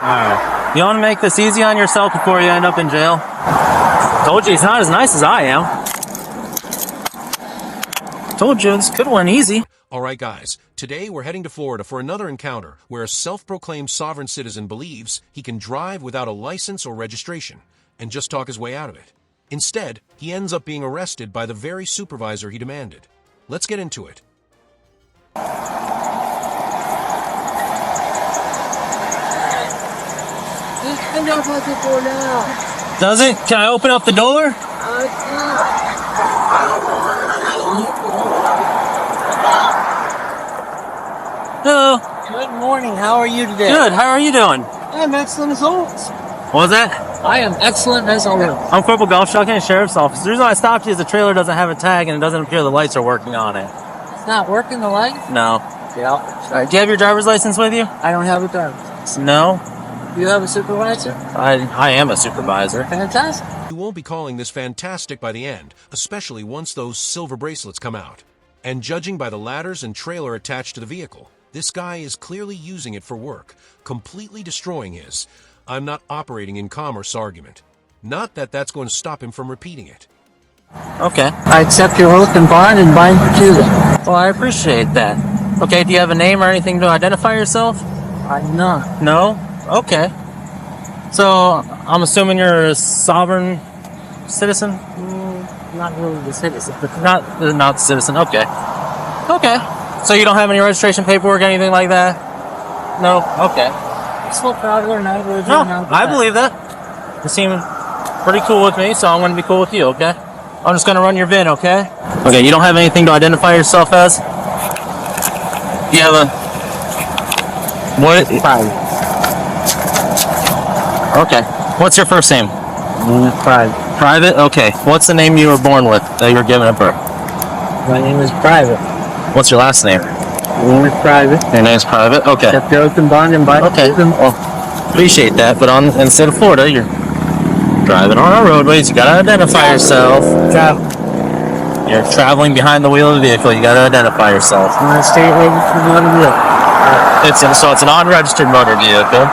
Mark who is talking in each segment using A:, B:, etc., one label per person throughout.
A: Alright. You want to make this easy on yourself before you end up in jail? Told you he's not as nice as I am. Told you this could have went easy.
B: Alright guys, today we're heading to Florida for another encounter where a self-proclaimed sovereign citizen believes he can drive without a license or registration and just talk his way out of it. Instead, he ends up being arrested by the very supervisor he demanded. Let's get into it.
A: Does it? Can I open up the door? Hello.
C: Good morning. How are you today?
A: Good. How are you doing?
C: I am excellent as always.
A: What was that?
C: I am excellent as always.
A: I'm Corporal Golf County Sheriff's Office. The reason I stopped you is the trailer doesn't have a tag and it doesn't appear the lights are working on it.
C: It's not working, the light?
A: No.
C: Yeah.
A: Do you have your driver's license with you?
C: I don't have a driver's license.
A: No.
C: Do you have a supervisor?
A: I am a supervisor.
C: Fantastic.
B: You won't be calling this fantastic by the end, especially once those silver bracelets come out. And judging by the ladders and trailer attached to the vehicle, this guy is clearly using it for work, completely destroying his "I'm not operating in commerce" argument. Not that that's going to stop him from repeating it.
A: Okay.
C: I accept your oath and bond and bind you to it.
A: Well, I appreciate that. Okay, do you have a name or anything to identify yourself?
C: I'm not.
A: No? Okay. So, I'm assuming you're a sovereign citizen?
C: Not really the citizen.
A: Not citizen, okay. Okay. So you don't have any registration paperwork, anything like that? No? Okay.
C: So proud or not?
A: No, I believe that. You seem pretty cool with me, so I'm going to be cool with you, okay? I'm just going to run your VIN, okay? Okay, you don't have anything to identify yourself as? You have a... What?
C: Private.
A: Okay. What's your first name?
C: Private.
A: Private? Okay. What's the name you were born with that you were given at birth?
C: My name is Private.
A: What's your last name?
C: My name is Private.
A: Your name's Private? Okay.
C: Accept your oath and bond and bind
A: Okay. Well, appreciate that, but in the state of Florida, you're driving on our roadways, you gotta identify yourself.
C: Travel.
A: You're traveling behind the wheel of the vehicle, you gotta identify yourself.
C: I'm a state registered motor vehicle.
A: So it's an unregistered motor vehicle.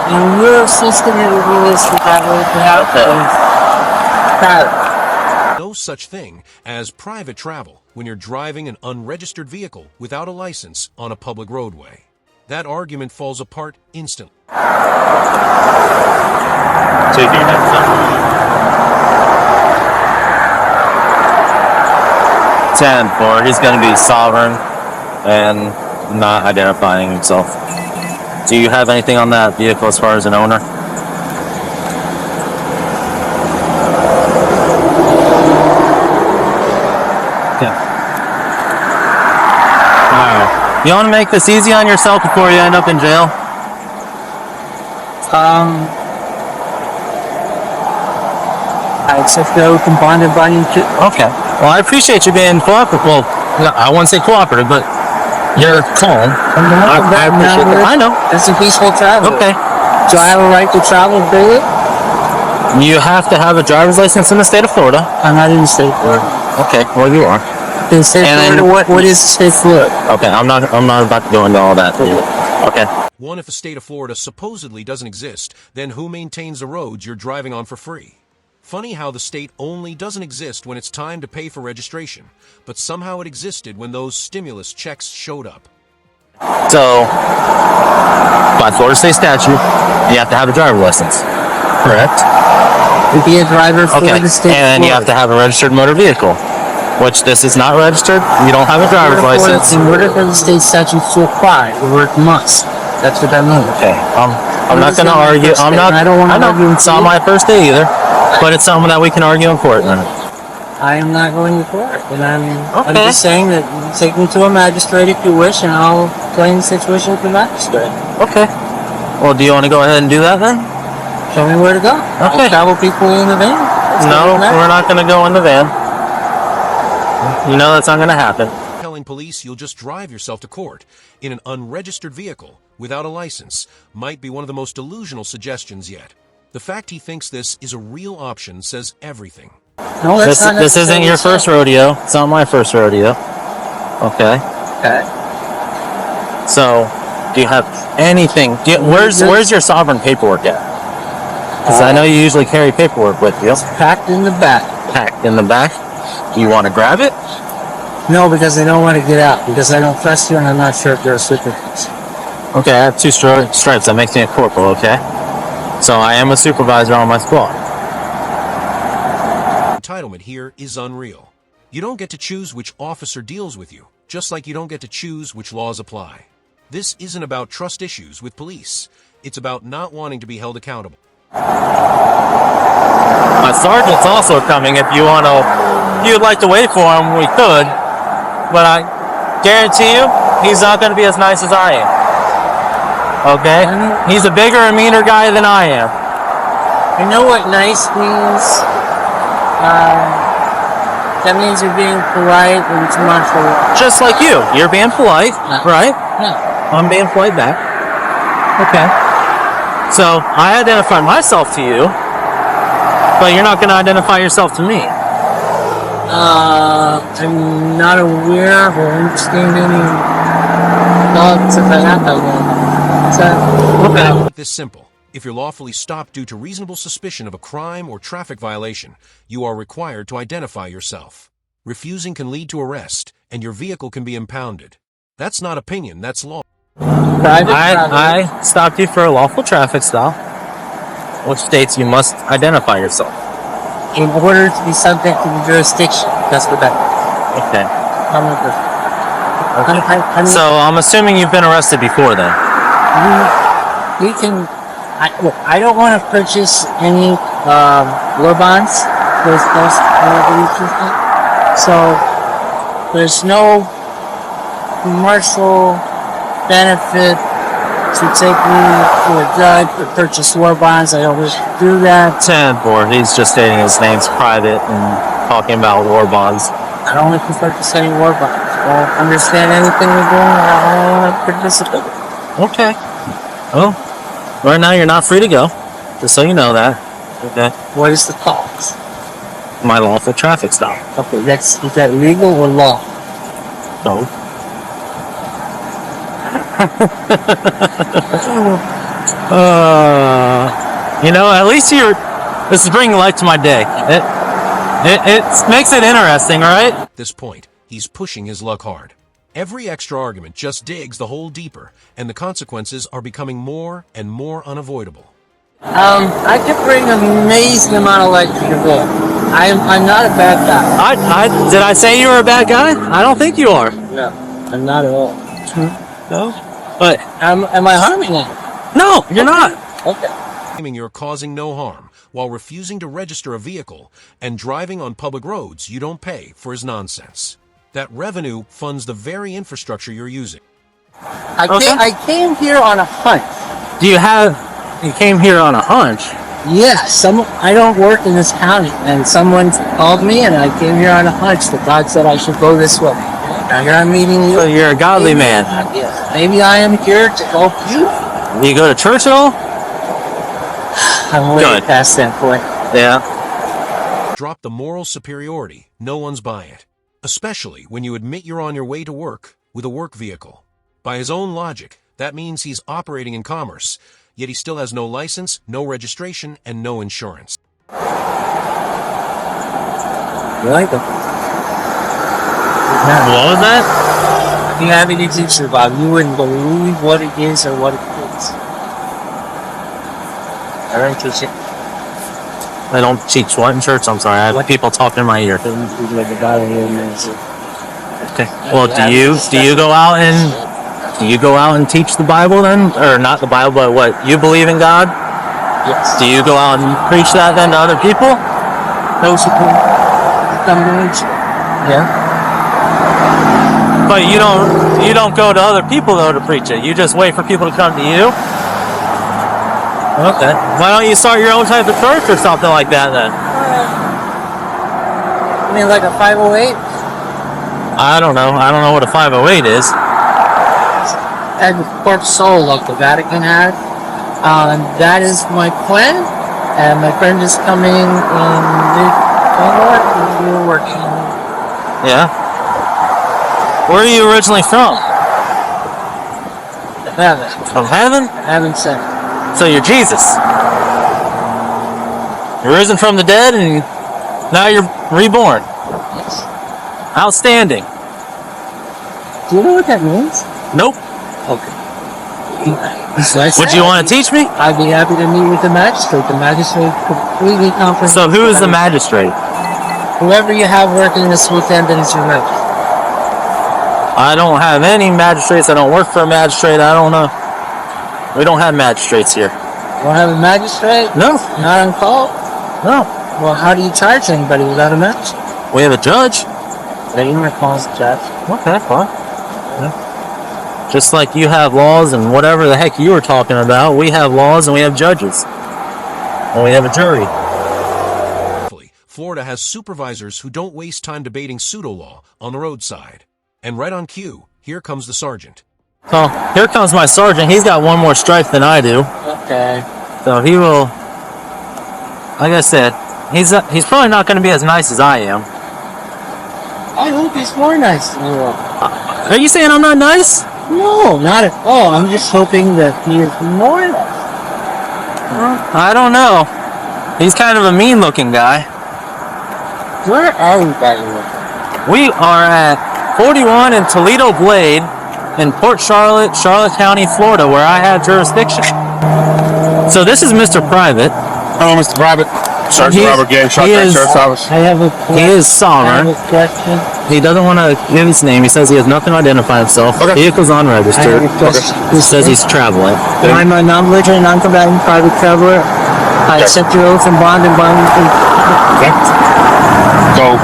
C: And your system is for that private.
B: No such thing as private travel when you're driving an unregistered vehicle without a license on a public roadway. That argument falls apart instantly.
A: Take your next time. 10-4, he's going to be sovereign and not identifying himself. Do you have anything on that vehicle as far as an owner? Okay. Alright. You want to make this easy on yourself before you end up in jail?
C: I accept the oath and bond and bind you to it.
A: Okay. Well, I appreciate you being cooperative. Well, I wouldn't say cooperative, but you're calm. I appreciate that. I know.
C: It's a peaceful travel.
A: Okay.
C: Do I have a right to travel freely?
A: You have to have a driver's license in the state of Florida.
C: I'm not in the state of Florida.
A: Okay, well you are.
C: In the state of Florida, what is the state of Florida?
A: Okay, I'm not about to go into all that. Okay.
B: One, if the state of Florida supposedly doesn't exist, then who maintains the roads you're driving on for free? Funny how the state only doesn't exist when it's time to pay for registration, but somehow it existed when those stimulus checks showed up.
A: So, by Florida state statute, you have to have a driver's license. Correct?
C: To be a driver for the state
A: and you have to have a registered motor vehicle, which this is not registered. You don't have a driver's license.
C: In order for the state statute to apply, the word must. That's what that means.
A: Okay, I'm not going to argue.
C: I don't want to argue.
A: It's not my first day either, but it's something that we can argue in court.
C: I am not going to court, and I'm just saying that you take me to a magistrate if you wish, and I'll explain the situation with the magistrate.
A: Okay. Well, do you want to go ahead and do that then?
C: Show me where to go.
A: Okay.
C: I'll travel people in the van.
A: No, we're not going to go in the van. You know that's not going to happen.
B: Telling police you'll just drive yourself to court in an unregistered vehicle without a license might be one of the most delusional suggestions yet. The fact he thinks this is a real option says everything.
C: No, that's not
A: this isn't your first rodeo. It's not my first rodeo. Okay.
C: Okay.
A: So, Do you have anything? Where's your sovereign paperwork at? Because I know you usually carry paperwork with you.
C: It's packed in the back.
A: Packed in the back. Do you want to grab it?
C: No, because I don't want to get out. Because I don't trust you, and I'm not sure if you're a supervisor.
A: Okay, I have 2 stripes. That makes me a corporal. Okay, so I am a supervisor on my squad.
B: Entitlement here is unreal. You don't get to choose which officer deals with you, just like you don't get to choose which laws apply. This isn't about trust issues with police. It's about not wanting to be held accountable.
A: My sergeant's also coming. If you'd like to wait for him, we could. But I guarantee you, he's not going to be as nice as I am. Okay? He's a bigger and meaner guy than I am.
C: You know what nice means? That means you're being polite and it's martial law.
A: Just like you. You're being polite, right?
C: Yeah.
A: I'm being polite back. Okay. So, I identified myself to you, but you're not going to identify yourself to me.
C: I'm not aware or understand any thoughts of that.
B: Okay. This simple. If you're lawfully stopped due to reasonable suspicion of a crime or traffic violation, you are required to identify yourself. Refusing can lead to arrest, and your vehicle can be impounded. That's not opinion, that's law.
A: I stopped you for a lawful traffic stop, which states you must identify yourself.
C: In order to be subject to the jurisdiction. That's what that is.
A: So I'm assuming you've been arrested before then.
C: We can. I don't want to purchase any war bonds. So there's no commercial benefit to take me to a judge to purchase war bonds. I don't wish to do that.
A: 10-4. He's just stating his name's private and talking about war bonds.
C: I don't want to purchase any war bonds. I don't understand anything we're doing. I don't want to participate.
A: Okay. Well, right now you're not free to go. Just so you know that. Okay.
C: What is the cause?
A: My lawful traffic stop.
C: Okay, is that legal or law?
A: No. At least this is bringing light to my day. It makes it interesting, right?
B: At this point, he's pushing his luck hard. Every extra argument just digs the hole deeper, and the consequences are becoming more and more unavoidable.
C: I can bring an amazing amount of light to your goal. I'm not a bad guy.
A: Did I say you were a bad guy? I don't think you are.
C: No, I'm not at all.
A: No? But
C: am I harming you?
A: No, you're not.
C: Okay.
B: Claiming you're causing no harm while refusing to register a vehicle and driving on public roads you don't pay for his nonsense. That revenue funds the very infrastructure you're using.
C: I came here on a hunch.
A: You came here on a hunch?
C: Yes. I don't work in this county, and someone called me, and I came here on a hunch that God said I should go this way. Now here I'm meeting you.
A: So you're a godly man.
C: Yes. Maybe I am here to help you.
A: Do you go to church at all?
C: I'm way past that point.
A: Yeah.
B: Drop the moral superiority. No one's buying it. Especially when you admit you're on your way to work with a work vehicle. By his own logic, that means he's operating in commerce, yet he still has no license, no registration, and no insurance.
C: You like them?
A: What was that?
C: If you have any teacher, Bob, you wouldn't believe what it is or what it is. I don't teach it.
A: I don't teach what in church? I'm sorry. I have people talking in my ear. Okay. Well, do you go out and teach the Bible then, or not the Bible, but what you believe in God?
C: Yes.
A: Do you go out and preach that then to other people?
C: Those who come to church. Yeah.
A: But you don't go to other people though to preach it. You just wait for people to come to you. Okay. Why don't you start your own type of church or something like that then?
C: I mean, like a 508?
A: I don't know. I don't know what a 508 is.
C: And the Port Soul like the Vatican had. That is my plan. And my friend is coming in mid-January. We're working.
A: Yeah. Where are you originally from?
C: Heaven.
A: From heaven?
C: Heaven sent.
A: So you're Jesus. You're risen from the dead and now you're reborn.
C: Yes.
A: Outstanding.
C: Do you know what that means?
A: Nope.
C: Okay. So
A: Would you want to teach me?
C: I'd be happy to meet with the magistrate. The magistrate completely comprehends.
A: So who is the magistrate?
C: Whoever you have working this weekend is your magistrate.
A: I don't have any magistrates. I don't work for a magistrate. I don't know. We don't have magistrates here.
C: You don't have a magistrate?
A: No.
C: Not on call?
A: No.
C: Well, how do you charge anybody without a magistrate?
A: We have a judge.
C: They even call us judge.
A: Okay, fine. Yeah. Just like you have laws and whatever the heck you were talking about, we have laws and we have judges. And we have a jury.
B: Florida has supervisors who don't waste time debating pseudo-law on the roadside. And right on cue, here comes the sergeant.
A: So, here comes my sergeant. He's got one more stripe than I do.
C: Okay.
A: So he will, like I said, he's probably not going to be as nice as I am.
C: I hope he's more nice than you are.
A: Are you saying I'm not nice?
C: No, not at all. I'm just hoping that he is more nice.
A: I don't know. He's kind of a mean-looking guy.
C: Where are we, by the way?
A: We are at 41 in Toledo Blade in Port Charlotte, Charlotte County, Florida, where I have jurisdiction. So this is Mr. Private.
D: Hello, Mr. Private. Sergeant Robert Gay, Shotgun Sheriff's Office.
C: I have a
A: He is
C: I have
A: sovereign.
C: a question.
A: He doesn't want to give his name. He says he has nothing to identify himself.
D: Okay.
A: Vehicle's
C: I have
A: unregistered.
C: a question.
A: He says he's traveling.
C: I'm a non-belligerent, non-combatant private traveler. I accept your oath and bond and bond.
D: Okay. So,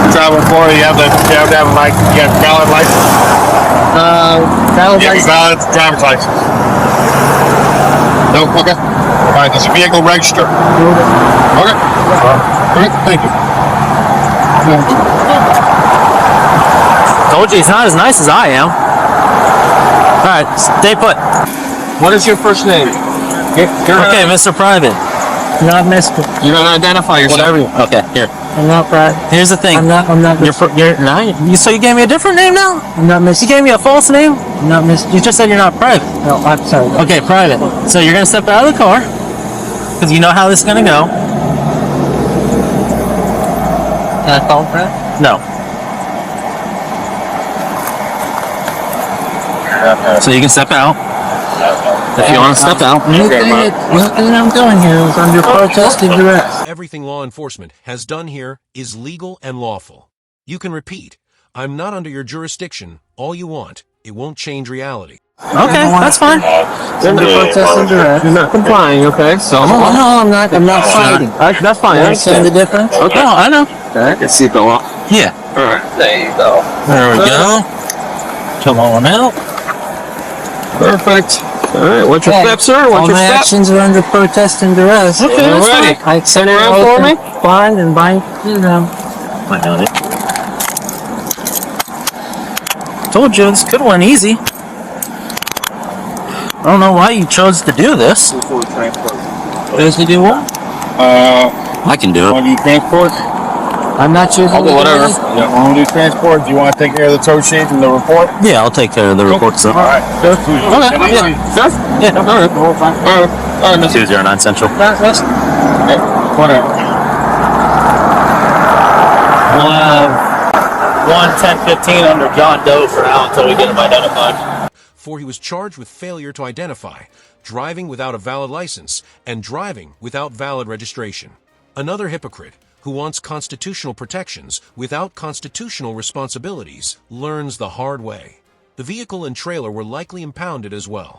D: traveling Florida, you have to have a valid license.
C: Valid
D: You have a
C: license.
D: valid driver's license. No, okay. All right, does your vehicle register? Okay. All right, thank you.
A: Told you he's not as nice as I am. Alright, stay put.
D: What is your first name?
A: Okay, Mr. Private.
C: Not Mr.
D: You're gonna identify yourself.
A: Okay, here.
C: I'm not private.
A: Here's the thing.
C: I'm not
A: So you gave me a different name now?
C: I'm not Mr.
A: You gave me a false name?
C: I'm not Mr.
A: You just said you're not private.
C: No, I'm sorry.
A: Okay, private. So you're gonna step out of the car, because you know how this is gonna go.
C: Can I call private?
A: No. So you can step out. If you want to step out.
C: The only thing I'm doing here is under protest and duress.
B: Everything law enforcement has done here is legal and lawful. You can repeat, I'm not under your jurisdiction, all you want. It won't change reality.
A: Okay, that's fine.
C: Under protest and duress.
D: You're not complying, okay? So,
C: No, I'm not fighting.
D: that's fine.
C: You understand the difference?
A: Okay, I know.
D: Okay, get seatbelt off.
A: Yeah.
D: All right, there you go.
A: There we go. Come on out.
D: Perfect. All right, what's your step, sir?
C: All
D: What's your
C: my
D: step?
C: actions are under protest and duress.
A: Okay, that's
D: Alrighty.
A: fine.
C: I accept
D: Turn around
C: your
D: for
C: oath
D: me.
C: and bond and bind to them.
A: I got it. Told you this could have went easy. I don't know why you chose to do this.
C: Does he do what?
A: I can do it.
D: Want to do transport?
C: I'm not choosing
A: I'll do whatever.
D: Yeah, want to do transport? Do you want to take care of the tow sheet and the report?
A: Yeah, I'll take care of the report. So.
D: All right. Sure.
A: Okay.
D: Yeah. Sure?
A: Yeah.
D: All right. All right.
A: 209 Central.
D: Whatever.
A: We'll have 11015 under John Doe for now until we get him identified.
B: For he was charged with failure to identify, driving without a valid license, and driving without valid registration. Another hypocrite who wants constitutional protections without constitutional responsibilities learns the hard way. The vehicle and trailer were likely impounded as well.